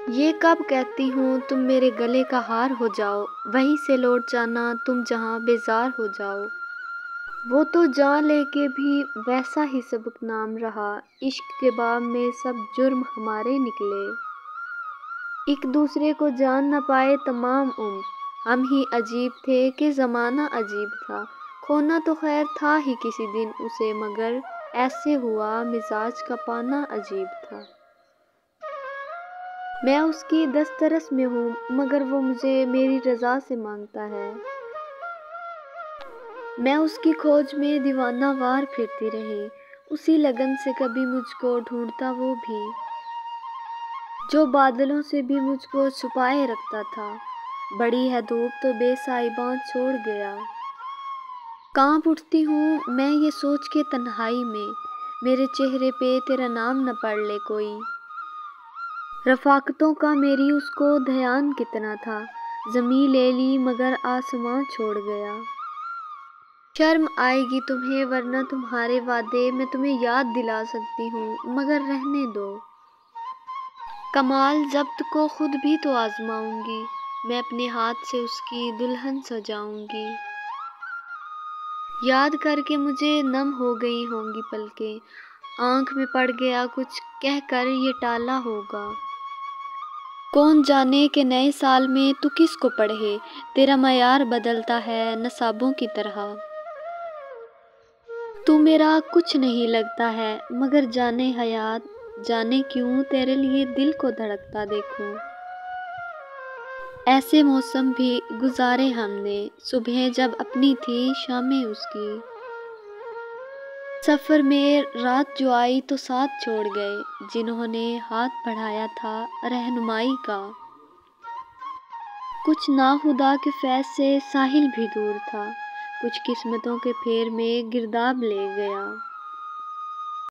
یہ کب کہتی ہوں تم میرے گلے کا ہار ہو جاؤ، وہیں سے لوٹ جانا تم جہاں بیزار ہو جاؤ۔ وہ تو جاں لے کے بھی ویسا ہی سبک نام رہا، عشق کے باب میں سب جرم ہمارے نکلے۔ ایک دوسرے کو جان نہ پائے تمام عمر، ہم ہی عجیب تھے کہ زمانہ عجیب تھا۔ کھونا تو خیر تھا ہی کسی دن اسے، مگر ایسے ہوا مزاج کا پانا عجیب تھا۔ میں اس کی دسترس میں ہوں مگر وہ مجھے میری رضا سے مانگتا ہے۔ میں اس کی کھوج میں دیوانہ وار پھرتی رہی، اسی لگن سے کبھی مجھ کو ڈھونڈتا وہ بھی، جو بادلوں سے بھی مجھ کو چھپائے رکھتا تھا۔ بڑی ہے دھوپ تو بے سائباں چھوڑ گیا، کانپ اٹھتی ہوں میں یہ سوچ کے تنہائی میں، میرے چہرے پہ تیرا نام نہ پڑھ لے کوئی۔ رفاقتوں کا میری اس کو دھیان کتنا تھا، زمیں لے لی مگر آسماں چھوڑ گیا۔ شرم آئے گی تمہیں ورنہ تمہارے وعدے میں تمہیں یاد دلا سکتی ہوں، مگر رہنے دو۔ کمال ضبط کو خود بھی تو آزماؤں گی، میں اپنے ہاتھ سے اس کی دلہن سجاؤں گی۔ یاد کر کے مجھے نم ہو گئی ہوں گی پلکیں، آنکھ میں پڑ گیا کچھ کہہ کر یہ ٹالا ہوگا۔ کون جانے کہ نئے سال میں تو کس کو پڑھے، تیرا معیار بدلتا ہے نصابوں کی طرح۔ تو میرا کچھ نہیں لگتا ہے مگر جانے حیات، جانے کیوں تیرے لیے دل کو دھڑکتا دیکھوں۔ ایسے موسم بھی گزارے ہم نے، صبحیں جب اپنی تھی شامیں اس کی۔ سفر میں رات جو آئی تو ساتھ چھوڑ گئے، جنہوں نے ہاتھ بڑھایا تھا رہنمائی کا۔ کچھ ناخدا کے فیض سے ساحل بھی دور تھا، کچھ قسمتوں کے پھیر میں گرداب لے گیا۔